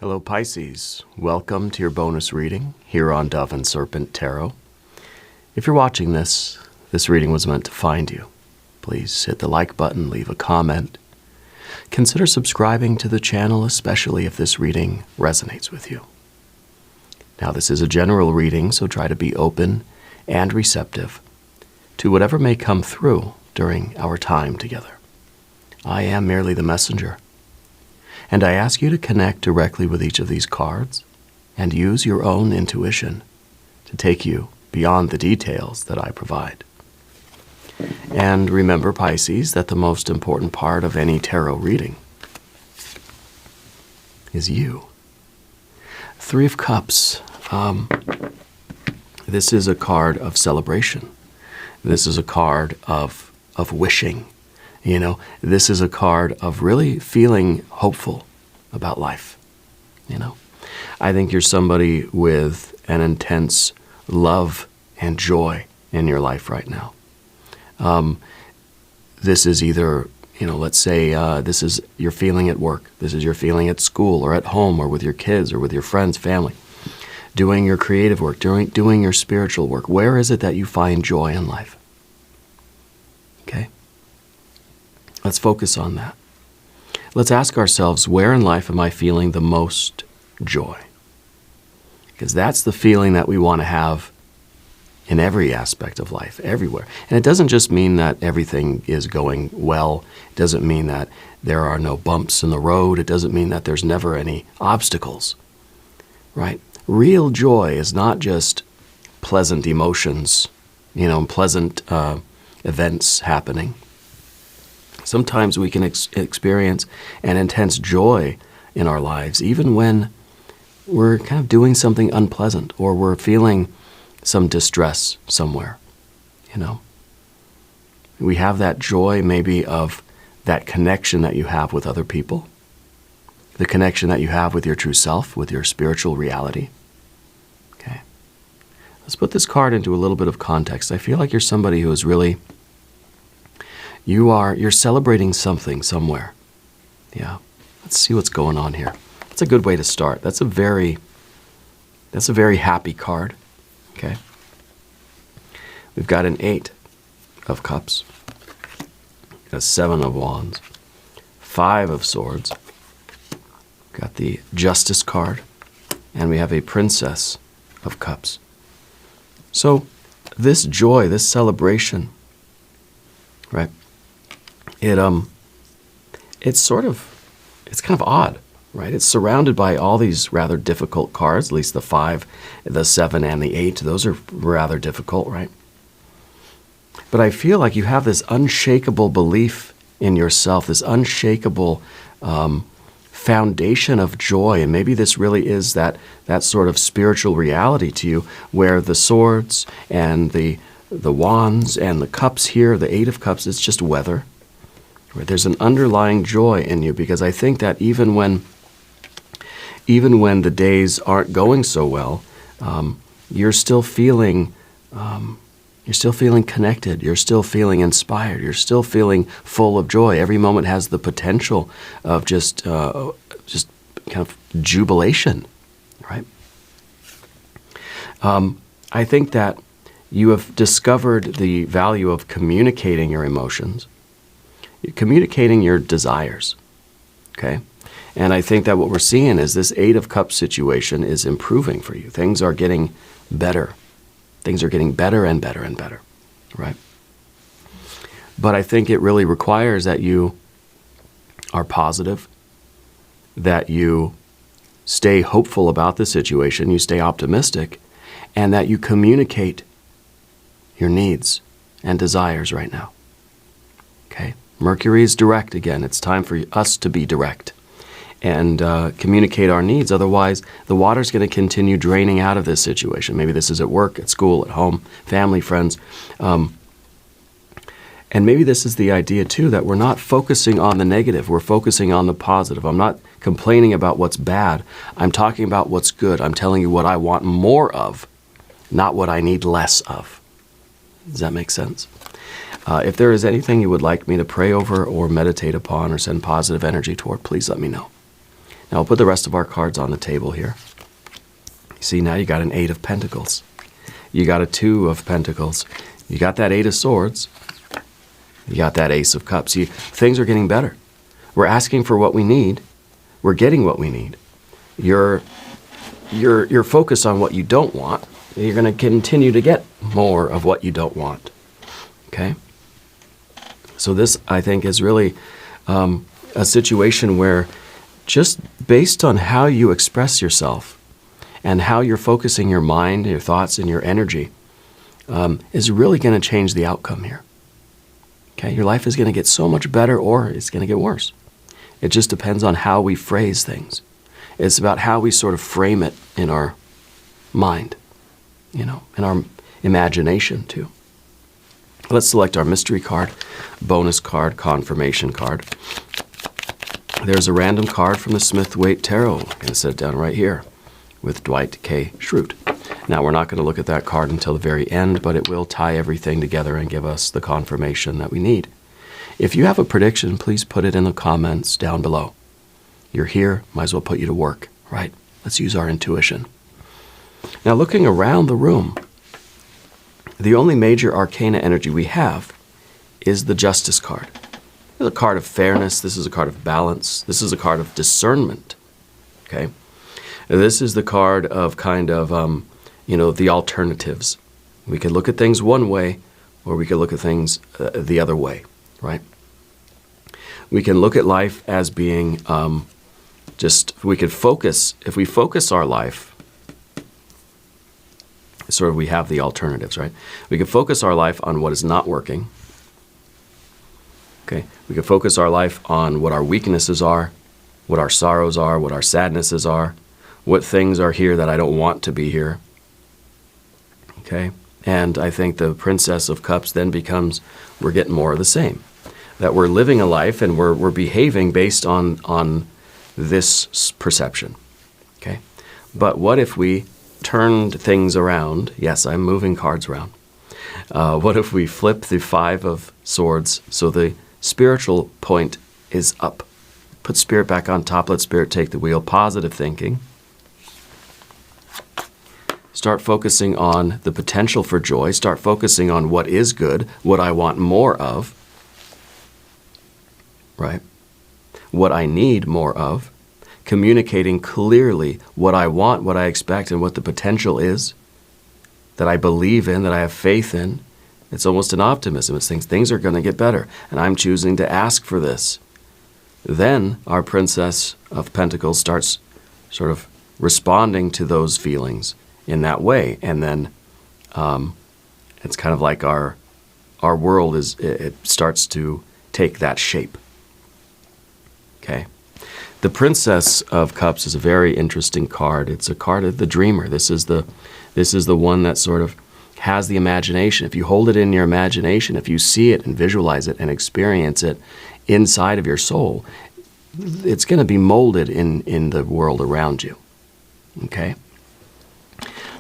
Hello Pisces, welcome to your bonus reading here on Dove and Serpent Tarot. If you're watching this reading was meant to find you. Please hit the like button, leave a comment. Consider subscribing to the channel, especially if this reading resonates with you. Now this is a general reading, so try to be open and receptive to whatever may come through during our time together. I am merely the messenger. And I ask you to connect directly with each of these cards and use your own intuition to take you beyond the details that I provide. And remember, Pisces, that the most important part of any tarot reading is you. Three of Cups. This is a card of celebration. This is a card of wishing. You know, this is a card of really feeling hopeful about life. You know, I think you're somebody with an intense love and joy in your life right now. This is either, let's say this is your feeling at work. This is your feeling at school or at home or with your kids or with your friends, family. Doing your creative work, doing your spiritual work. Where is it that you find joy in life? Okay? Let's focus on that. Let's ask ourselves, where in life am I feeling the most joy? Because that's the feeling that we want to have in every aspect of life, everywhere. And it doesn't just mean that everything is going well. It doesn't mean that there are no bumps in the road. It doesn't mean that there's never any obstacles, right? Real joy is not just pleasant emotions, pleasant events happening. Sometimes we can experience an intense joy in our lives, even when we're kind of doing something unpleasant or we're feeling some distress somewhere, We have that joy maybe of that connection that you have with other people, the connection that you have with your true self, with your spiritual reality. Okay. Let's put this card into a little bit of context. I feel like you're somebody who is really You're celebrating something somewhere. Yeah. Let's see what's going on here. That's a good way to start. That's a very happy card. Okay. We've got an 8 of Cups, a 7 of Wands, 5 of Swords. Got the Justice card, and we have a Princess of Cups. So this joy, this celebration, right? It's kind of odd, right? It's surrounded by all these rather difficult cards, at least the 5, the 7, and the 8. Those are rather difficult, right? But I feel like you have this unshakable belief in yourself, this unshakable foundation of joy. And maybe this really is that sort of spiritual reality to you, where the swords and the wands and the cups here, the 8 of Cups, it's just weather. There's an underlying joy in you, because I think that even when the days aren't going so well, you're still feeling connected. You're still feeling inspired. You're still feeling full of joy. Every moment has the potential of just kind of jubilation, right? I think that you have discovered the value of communicating your emotions, communicating your desires, okay? And I think that what we're seeing is this 8 of Cups situation is improving for you. Things are getting better. Things are getting better and better and better, right? But I think it really requires that you are positive, that you stay hopeful about the situation, you stay optimistic, and that you communicate your needs and desires right now, okay? Mercury is direct again. It's time for us to be direct and communicate our needs. Otherwise, the water's going to continue draining out of this situation. Maybe this is at work, at school, at home, family, friends. And maybe this is the idea, too, that we're not focusing on the negative. We're focusing on the positive. I'm not complaining about what's bad. I'm talking about what's good. I'm telling you what I want more of, not what I need less of. Does that make sense? If there is anything you would like me to pray over or meditate upon or send positive energy toward, please let me know. Now I'll put the rest of our cards on the table here. See, now you got an 8 of Pentacles. You got a 2 of Pentacles. You got that 8 of Swords. You got that Ace of Cups. Things are getting better. We're asking for what we need. We're getting what we need. You're focused on what you don't want. You're going to continue to get more of what you don't want. Okay? So this, I think, is really a situation where just based on how you express yourself and how you're focusing your mind, your thoughts, and your energy is really going to change the outcome here. Okay? Your life is going to get so much better, or it's going to get worse. It just depends on how we phrase things. It's about how we sort of frame it in our mind, in our imagination too. Let's select our mystery card, bonus card, confirmation card. There's a random card from the Smith-Waite Tarot. I'm going to set it down right here with Dwight K. Schrute. Now, we're not going to look at that card until the very end, but it will tie everything together and give us the confirmation that we need. If you have a prediction, please put it in the comments down below. You're here, might as well put you to work, right? Let's use our intuition. Now, looking around the room, the only major arcana energy we have is the Justice card. This is a card of fairness. This is a card of balance. This is a card of discernment, okay? This is the card of kind of, the alternatives. We could look at things one way, or we could look at things the other way, right? We can look at life as being we could focus, if we focus our life, sort of we have the alternatives, right? We could focus our life on what is not working. Okay, we could focus our life on what our weaknesses are, what our sorrows are, what our sadnesses are, what things are here that I don't want to be here. Okay, and I think the Princess of Cups then becomes, we're getting more of the same. That we're living a life and we're behaving based on this perception. Okay, but what if we turned things around? Yes, I'm moving cards around. What if we flip the 5 of Swords so the spiritual point is up? Put Spirit back on top, let Spirit take the wheel. Positive thinking. Start focusing on the potential for joy. Start focusing on what is good, what I want more of, right? What I need more of. Communicating clearly what I want, what I expect, and what the potential is that I believe in, that I have faith in. It's almost an optimism. It's things are going to get better, and I'm choosing to ask for this. Then our Princess of Pentacles starts sort of responding to those feelings in that way, and then it's kind of like our world it starts to take that shape. Okay. The Princess of Cups is a very interesting card. It's a card of the dreamer. This is the one that sort of has the imagination. If you hold it in your imagination, if you see it and visualize it and experience it inside of your soul, it's going to be molded in the world around you. Okay?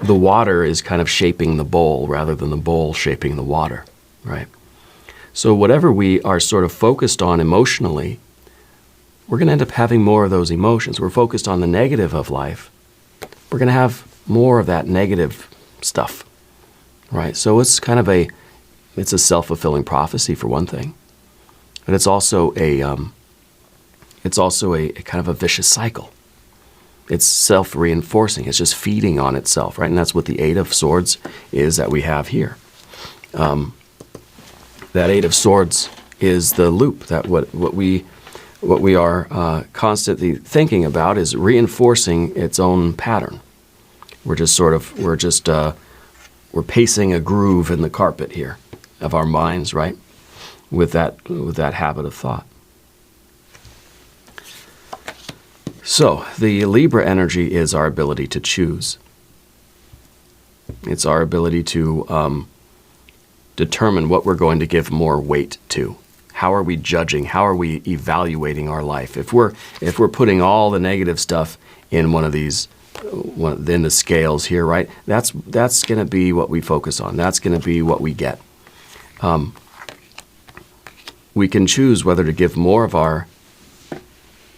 The water is kind of shaping the bowl rather than the bowl shaping the water, right? So whatever we are sort of focused on emotionally, we're going to end up having more of those emotions. We're focused on the negative of life. We're going to have more of that negative stuff, right? So it's kind of it's a self-fulfilling prophecy for one thing, but it's also a kind of a vicious cycle. It's self-reinforcing. It's just feeding on itself, right? And that's what the 8 of Swords is that we have here. That 8 of Swords is the loop that what we are constantly thinking about is reinforcing its own pattern. We're pacing a groove in the carpet here of our minds, right? With that habit of thought. So the Libra energy is our ability to choose. It's our ability to determine what we're going to give more weight to. How are we judging? How are we evaluating our life? If we're putting all the negative stuff in one of these, in the scales here, right? That's going to be what we focus on. That's going to be what we get. We can choose whether to give more of our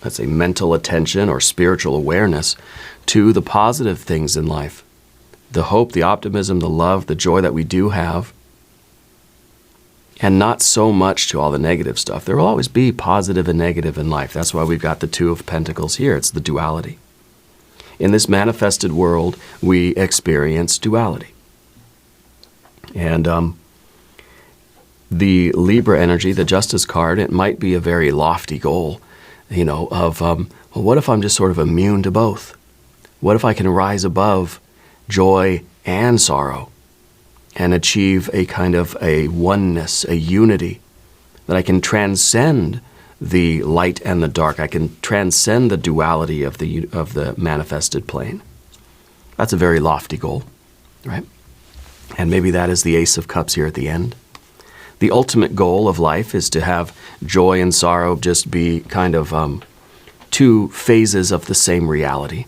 let's say, mental attention or spiritual awareness to the positive things in life, the hope, the optimism, the love, the joy that we do have, and not so much to all the negative stuff. There will always be positive and negative in life. That's why we've got the Two of Pentacles here. It's the duality. In this manifested world, we experience duality. And the Libra energy, the Justice card, it might be a very lofty goal, of, well, what if I'm just sort of immune to both? What if I can rise above joy and sorrow and achieve a kind of a oneness, a unity, that I can transcend the light and the dark. I can transcend the duality of the manifested plane. That's a very lofty goal, right? And maybe that is the Ace of Cups here at the end. The ultimate goal of life is to have joy and sorrow just be kind of two phases of the same reality,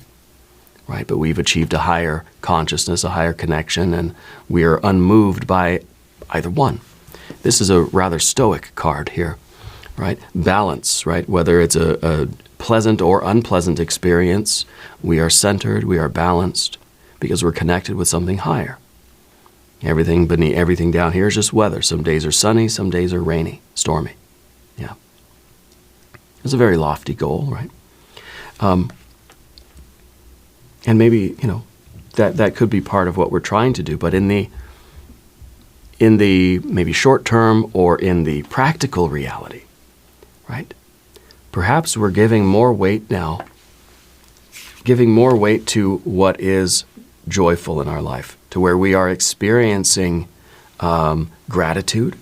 right? But we've achieved a higher consciousness, a higher connection, and we are unmoved by either one. This is a rather stoic card here, right? Balance, right? Whether it's a pleasant or unpleasant experience, we are centered, we are balanced, because we're connected with something higher. Everything beneath, everything down here is just weather. Some days are sunny, some days are rainy, stormy. Yeah. It's a very lofty goal, right? And maybe, that could be part of what we're trying to do, but in the maybe short term or in the practical reality, right? Perhaps we're giving more weight now, giving more weight to what is joyful in our life, to where we are experiencing gratitude,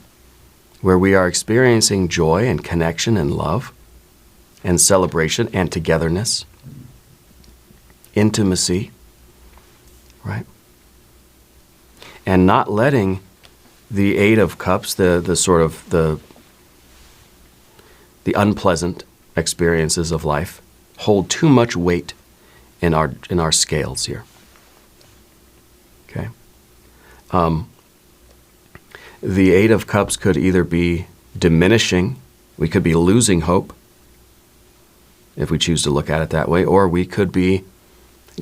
where we are experiencing joy and connection and love and celebration and togetherness, intimacy, right? And not letting the Eight of Cups, the sort of the unpleasant experiences of life, hold too much weight in our scales here. Okay. The Eight of Cups could either be diminishing, we could be losing hope, if we choose to look at it that way, or we could be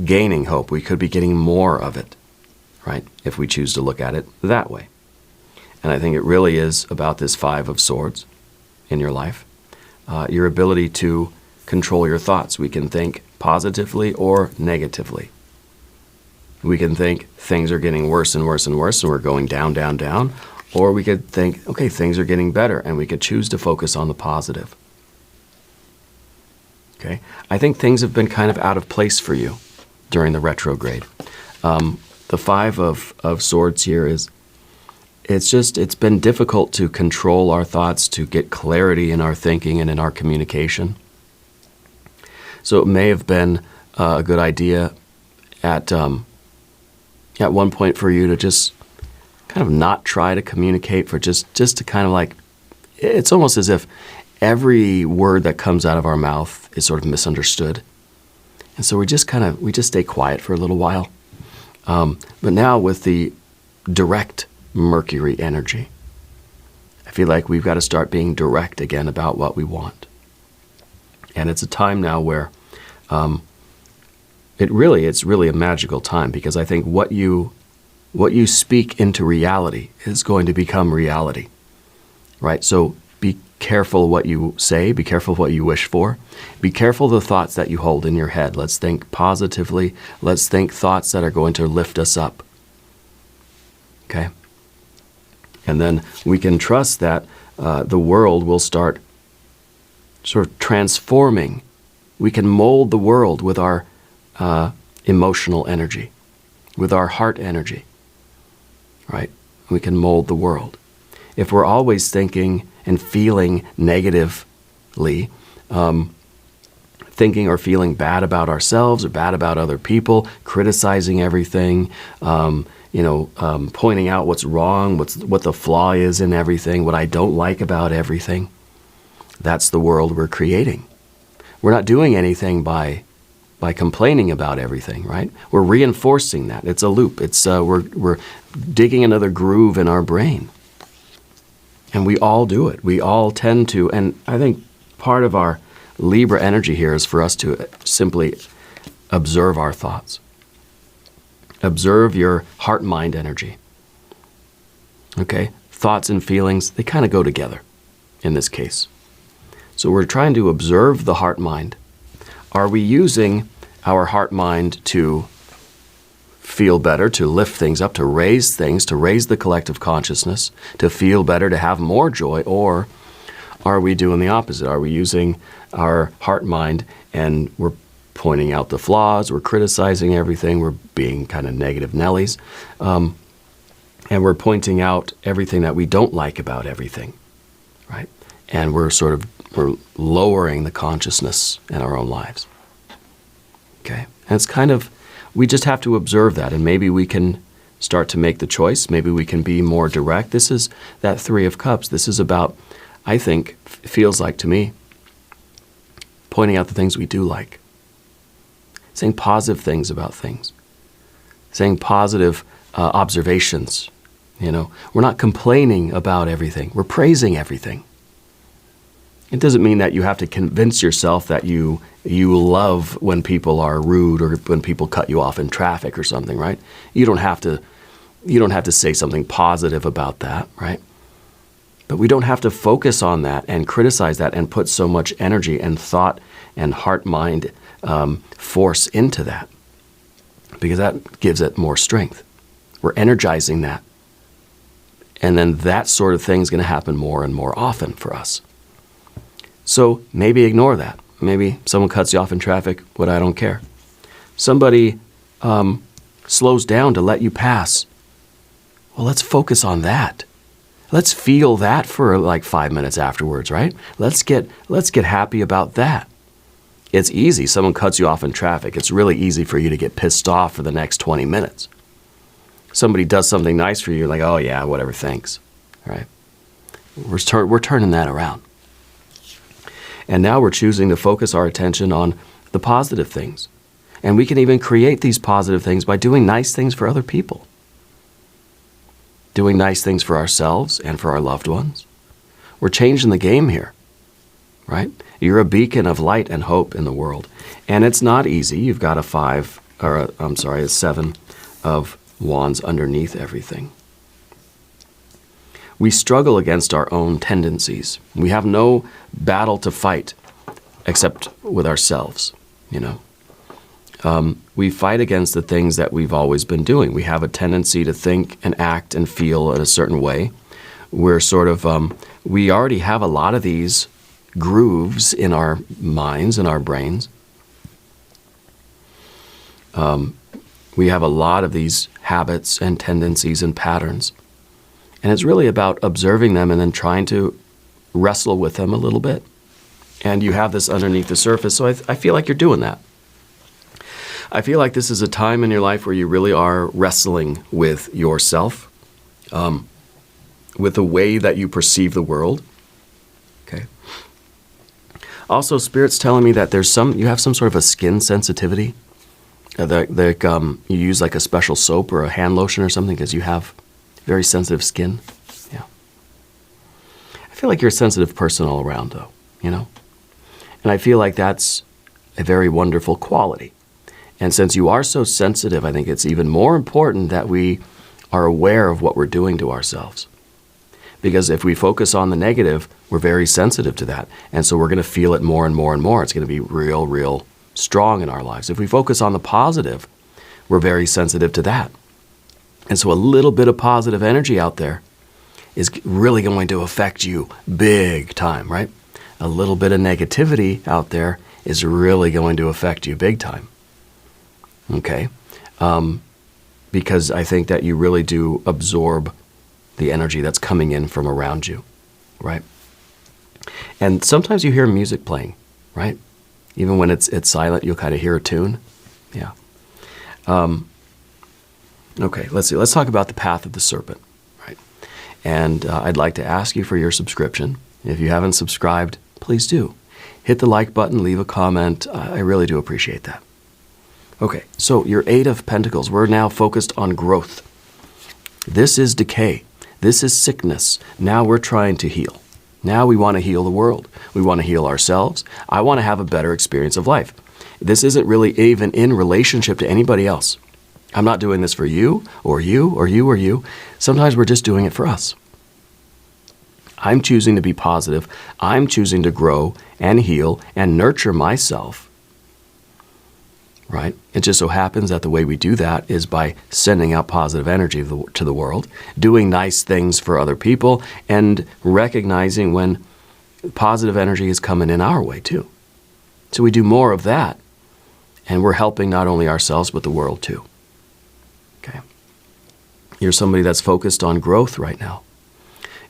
gaining hope. We could be getting more of it, right, if we choose to look at it that way. And I think it really is about this Five of Swords in your life, your ability to control your thoughts. We can think positively or negatively. We can think things are getting worse and worse and worse and we're going down, down, down. Or we could think, okay, things are getting better, and we could choose to focus on the positive. Okay? I think things have been kind of out of place for you during the retrograde. The Five of Swords here is, it's been difficult to control our thoughts, to get clarity in our thinking and in our communication. So it may have been a good idea at one point for you to just kind of not try to communicate, for just to kind of like, it's almost as if every word that comes out of our mouth is sort of misunderstood. And so we just stay quiet for a little while. But now with the direct Mercury energy, I feel like we've got to start being direct again about what we want. And it's a time now where it's really a magical time, because I think what you speak into reality is going to become reality, right? So be careful what you say, be careful what you wish for, be careful the thoughts that you hold in your head. Let's think positively. Let's think thoughts that are going to lift us up, okay? And then we can trust that the world will start sort of transforming. We can mold the world with our emotional energy, with our heart energy, right? We can mold the world. If we're always thinking and feeling negatively, thinking or feeling bad about ourselves or bad about other people, criticizing everything, pointing out what's wrong, what the flaw is in everything, what I don't like about everything, that's the world we're creating. We're not doing anything by complaining about everything, right? We're reinforcing that. It's a loop. It's we're digging another groove in our brain. And we all do it. We all tend to, and I think part of our Libra energy here is for us to simply observe our thoughts. Observe your heart-mind energy. Okay? Thoughts and feelings, they kind of go together in this case. So we're trying to observe the heart-mind. Are we using our heart-mind to feel better, to lift things up, to raise things, to raise the collective consciousness, to feel better, to have more joy? Or are we doing the opposite? Are we using our heart-mind and we're pointing out the flaws, we're criticizing everything, we're being kind of negative Nellies, and we're pointing out everything that we don't like about everything, right? And we're lowering the consciousness in our own lives. Okay? And it's kind of, we just have to observe that, and maybe we can start to make the choice. Maybe we can be more direct. This is that Three of Cups. This is about, I think, feels like to me, pointing out the things we do like. Saying positive things about things. Saying positive observations. You know, we're not complaining about everything. We're praising everything. It doesn't mean that you have to convince yourself that you love when people are rude or when people cut you off in traffic or something, right? You don't have to say something positive about that, right? But we don't have to focus on that and criticize that and put so much energy and thought and heart-mind force into that, because that gives it more strength. We're energizing that. And then that sort of thing is going to happen more and more often for us. So maybe ignore that. Maybe someone cuts you off in traffic, but I don't care. Somebody slows down to let you pass. Well, let's focus on that. Let's feel that for like 5 minutes afterwards, right? Let's get happy about that. It's easy. Someone cuts you off in traffic. It's really easy for you to get pissed off for the next 20 minutes. Somebody does something nice for you, you're like, oh yeah, whatever, thanks. Right? We're turning that around. And now we're choosing to focus our attention on the positive things. And we can even create these positive things by doing nice things for other people. Doing nice things for ourselves and for our loved ones. We're changing the game here, right? You're a beacon of light and hope in the world. And it's not easy. You've got a 7 of Wands underneath everything. We struggle against our own tendencies. We have no battle to fight except with ourselves, you know. We fight against the things that we've always been doing. We have a tendency to think and act and feel in a certain way. We're we already have a lot of these grooves in our minds and our brains. We have a lot of these habits and tendencies and patterns. And it's really about observing them and then trying to wrestle with them a little bit. And you have this underneath the surface, so I feel like you're doing that. I feel like this is a time in your life where you really are wrestling with yourself, with the way that you perceive the world. Okay. Also, Spirit's telling me that you have some sort of a skin sensitivity. You use like a special soap or a hand lotion or something because you have very sensitive skin. Yeah. I feel like you're a sensitive person all around, though, you know? And I feel like that's a very wonderful quality. And since you are so sensitive, I think it's even more important that we are aware of what we're doing to ourselves. Because if we focus on the negative, we're very sensitive to that. And so we're going to feel it more and more and more. It's going to be real, real strong in our lives. If we focus on the positive, we're very sensitive to that. And so a little bit of positive energy out there is really going to affect you big time, right? A little bit of negativity out there is really going to affect you big time. Okay? Because I think that you really do absorb the energy that's coming in from around you, right? And sometimes you hear music playing, right? Even when it's silent, you'll kind of hear a tune. Yeah. Okay, let's see. Let's talk about the path of the serpent, right? And I'd like to ask you for your subscription. If you haven't subscribed, please do. Hit the like button, leave a comment. I really do appreciate that. Okay, so your 8 of Pentacles. We're now focused on growth. This is decay. This is sickness. Now we're trying to heal. Now we want to heal the world. We want to heal ourselves. I want to have a better experience of life. This isn't really even in relationship to anybody else. I'm not doing this for you or you or you or you. Sometimes we're just doing it for us. I'm choosing to be positive. I'm choosing to grow and heal and nurture myself. Right? It just so happens that the way we do that is by sending out positive energy to the world, doing nice things for other people, and recognizing when positive energy is coming in our way too. So we do more of that, and we're helping not only ourselves but the world too. Okay? You're somebody that's focused on growth right now.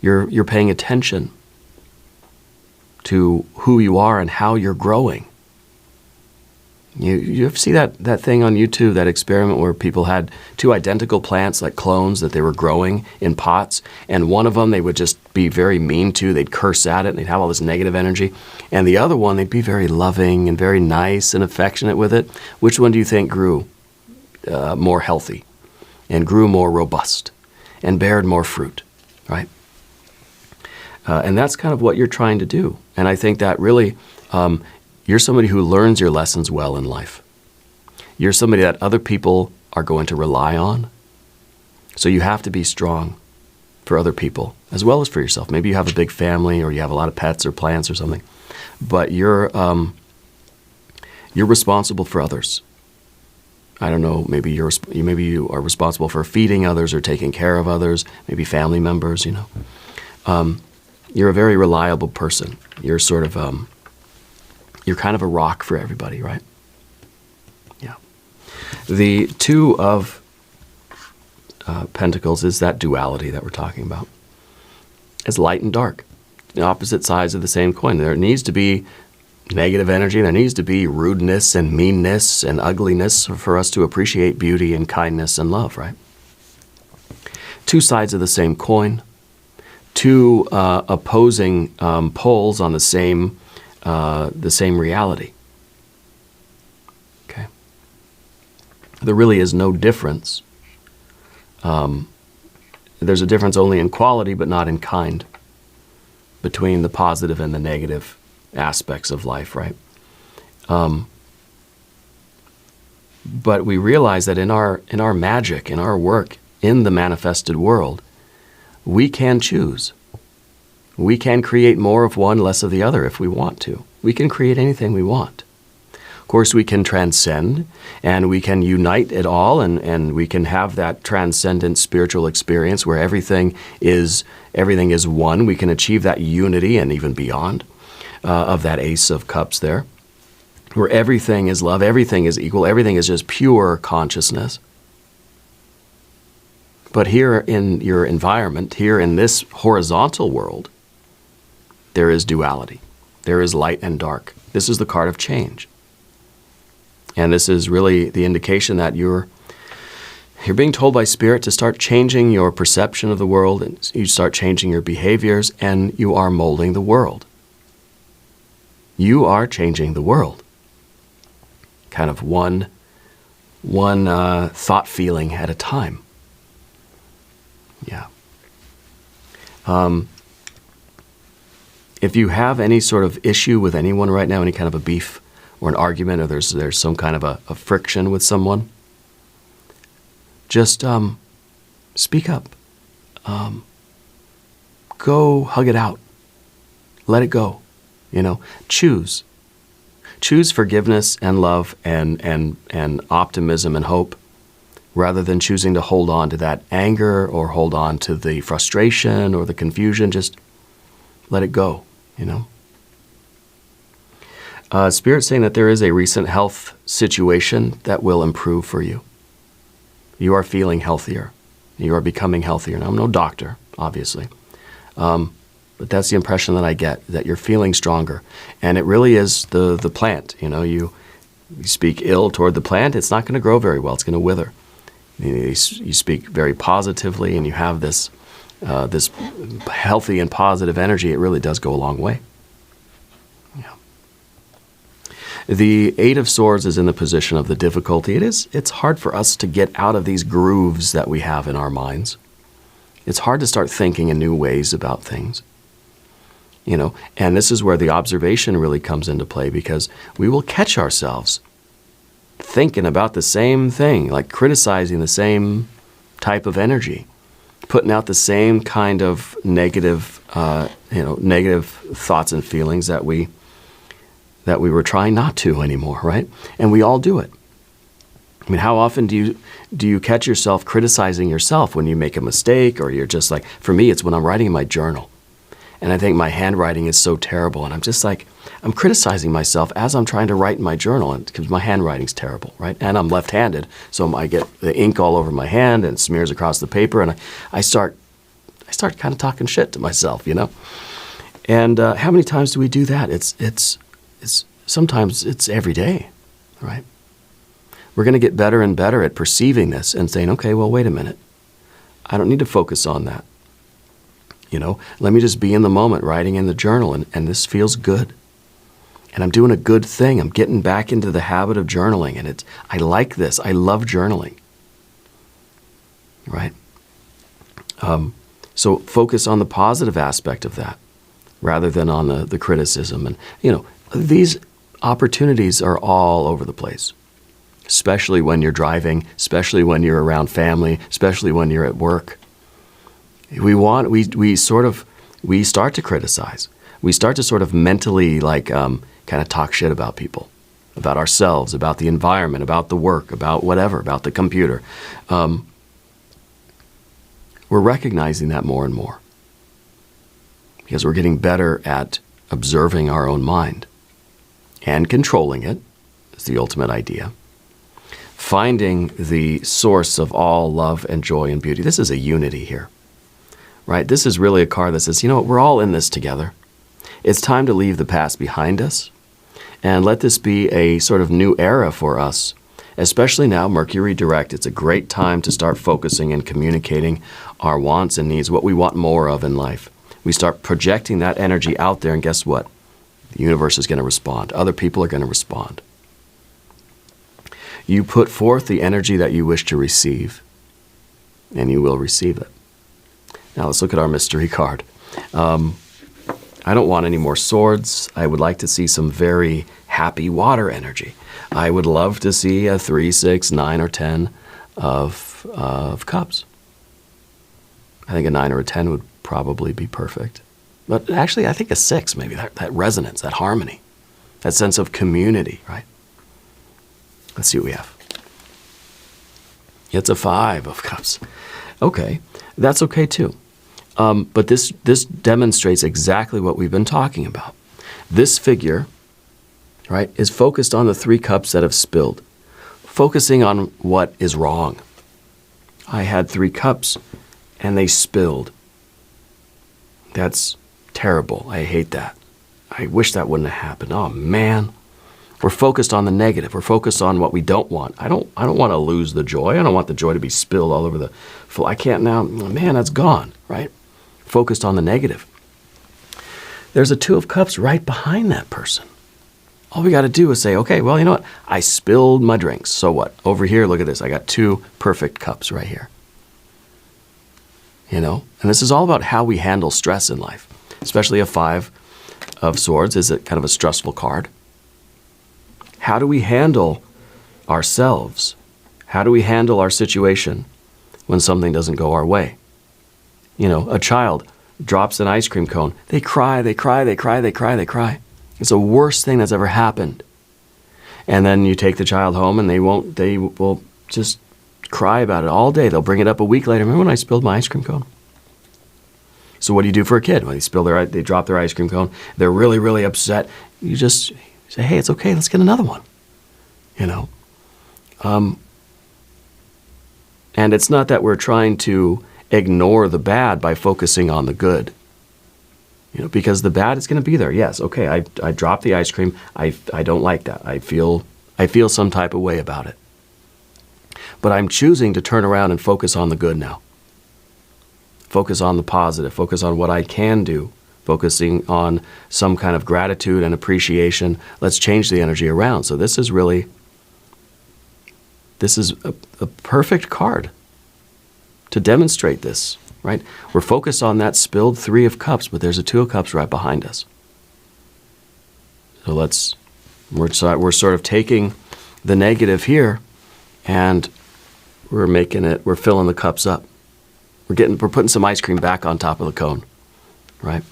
You're paying attention to who you are and how you're growing. You ever see that thing on YouTube, that experiment where people had two identical plants like clones that they were growing in pots, and one of them they would just be very mean to, they'd curse at it, and they'd have all this negative energy, and the other one they'd be very loving and very nice and affectionate with it. Which one do you think grew more healthy and grew more robust and bared more fruit, right? And that's kind of what you're trying to do. And I think that really, you're somebody who learns your lessons well in life. You're somebody that other people are going to rely on. So you have to be strong for other people as well as for yourself. Maybe you have a big family or you have a lot of pets or plants or something. But you're responsible for others. I don't know, maybe you are responsible for feeding others or taking care of others, maybe family members, you know. You're a very reliable person. You're sort of, you're kind of a rock for everybody, right? Yeah. The Two of Pentacles is that duality that we're talking about. It's light and dark, the opposite sides of the same coin. There needs to be negative energy. There needs to be rudeness and meanness and ugliness for us to appreciate beauty and kindness and love, right? Two sides of the same coin. Two opposing poles on the same reality. Okay. There really is no difference. There's a difference only in quality, but not in kind, between the positive and the negative aspects of life, right? But we realize that in our magic, in our work, in the manifested world, we can choose. We can create more of one, less of the other if we want to. We can create anything we want. Of course, we can transcend, and we can unite it all, and we can have that transcendent spiritual experience where everything is one. We can achieve that unity and even beyond of that Ace of Cups there, where everything is love, everything is equal, everything is just pure consciousness. But here in your environment, here in this horizontal world, there is duality. There is light and dark. This is the card of change. And this is really the indication that you're being told by Spirit to start changing your perception of the world, and you start changing your behaviors, and you are molding the world. You are changing the world. Kind of one thought feeling at a time. Yeah. If you have any sort of issue with anyone right now, any kind of a beef or an argument, or there's some kind of a friction with someone, just speak up. Go hug it out. Let it go. You know, choose. Choose forgiveness and love and optimism and hope, rather than choosing to hold on to that anger or hold on to the frustration or the confusion. Just let it go, you know. Spirit's saying that there is a recent health situation that will improve for you. You are feeling healthier. You are becoming healthier. Now, I'm no doctor, obviously. But that's the impression that I get, that you're feeling stronger. And it really is the plant. You know, you speak ill toward the plant, it's not going to grow very well. It's going to wither. You speak very positively, and you have this healthy and positive energy. It really does go a long way. Yeah. The Eight of Swords is in the position of the difficulty. It's hard for us to get out of these grooves that we have in our minds. It's hard to start thinking in new ways about things. And this is where the observation really comes into play, because we will catch ourselves thinking about the same thing, like criticizing the same type of energy, putting out the same kind of negative, negative thoughts and feelings that we were trying not to anymore, right? And we all do it. I mean, how often do you catch yourself criticizing yourself when you make a mistake, or you're just like, for me, it's when I'm writing in my journal. And I think my handwriting is so terrible. And I'm just like, I'm criticizing myself as I'm trying to write in my journal, because my handwriting's terrible, right? And I'm left-handed, so I get the ink all over my hand and smears across the paper. And I start kind of talking shit to myself, And how many times do we do that? It's sometimes it's every day, right? We're going to get better and better at perceiving this and saying, okay, well, wait a minute. I don't need to focus on that. Let me just be in the moment, writing in the journal, and this feels good. And I'm doing a good thing. I'm getting back into the habit of journaling, and I like this. I love journaling, right? So focus on the positive aspect of that rather than on the criticism. And, these opportunities are all over the place, especially when you're driving, especially when you're around family, especially when you're at work. We start to criticize. We start to sort of mentally kind of talk shit about people, about ourselves, about the environment, about the work, about whatever, about the computer. We're recognizing that more and more because we're getting better at observing our own mind and controlling it is the ultimate idea. Finding the source of all love and joy and beauty. This is a unity here. Right? This is really a card that says, we're all in this together. It's time to leave the past behind us and let this be a sort of new era for us, especially now, Mercury direct. It's a great time to start focusing and communicating our wants and needs, what we want more of in life. We start projecting that energy out there, and guess what? The universe is going to respond. Other people are going to respond. You put forth the energy that you wish to receive, and you will receive it. Now let's look at our mystery card. I don't want any more swords. I would like to see some very happy water energy. I would love to see a 3, 6, 9, or 10 of cups. I think a 9 or a 10 would probably be perfect. But actually, I think a 6, maybe, that resonance, that harmony, that sense of community, right? Let's see what we have. It's a 5 of cups. Okay, that's okay too. But this demonstrates exactly what we've been talking about. This figure, right, is focused on the 3 cups that have spilled, focusing on what is wrong. I had 3 cups and they spilled. That's terrible. I hate that. I wish that wouldn't have happened. Oh man. We're focused on the negative. We're focused on what we don't want. I don't want to lose the joy. I don't want the joy to be spilled all over the floor. I can't now. Man, that's gone, right? Focused on the negative. There's a 2 of cups right behind that person. All we got to do is say, okay, well, you know what? I spilled my drinks. So what? Over here, look at this. I got 2 perfect cups right here. And this is all about how we handle stress in life, especially a 5 of swords is kind of a stressful card. How do we handle ourselves? How do we handle our situation when something doesn't go our way? A child drops an ice cream cone. They cry, they cry, they cry, they cry, they cry. It's the worst thing that's ever happened. And then you take the child home and they will just cry about it all day. They'll bring it up a week later. Remember when I spilled my ice cream cone? So what do you do for a kid? When they drop their ice cream cone, they're really, really upset. You just say, hey, it's okay, let's get another one. And it's not that we're trying to ignore the bad by focusing on the good. Because the bad is going to be there. Yes, okay, I dropped the ice cream. I don't like that. I feel some type of way about it. But I'm choosing to turn around and focus on the good now. Focus on the positive. Focus on what I can do. Focusing on some kind of gratitude and appreciation. Let's change the energy around. So this is a perfect card to demonstrate this right? We're focused on that spilled Three of Cups, but there's a Two of Cups right behind us. So we're sort of taking the negative here, and we're filling the cups up. We're putting some ice cream back on top of the cone, right?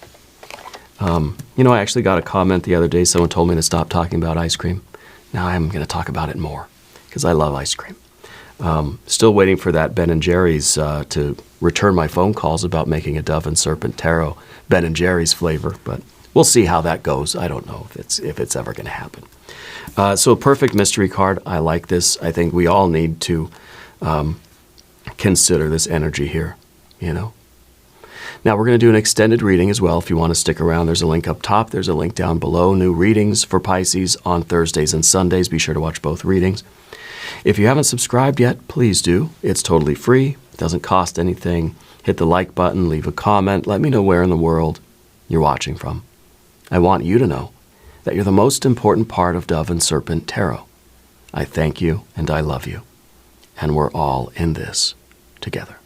I actually got a comment the other day. Someone told me to stop talking about ice cream. Now I'm going to talk about it more because I love ice cream. Still waiting for that Ben & Jerry's to return my phone calls about making a Dove and Serpent Tarot Ben & Jerry's flavor, but we'll see how that goes. I don't know if it's ever going to happen. So a perfect mystery card. I like this. I think we all need to consider this energy here, Now we're going to do an extended reading as well. If you want to stick around, there's a link up top. There's a link down below. New readings for Pisces on Thursdays and Sundays. Be sure to watch both readings. If you haven't subscribed yet, please do. It's totally free. It doesn't cost anything. Hit the like button, leave a comment. Let me know where in the world you're watching from. I want you to know that you're the most important part of Dove and Serpent Tarot. I thank you and I love you. And we're all in this together.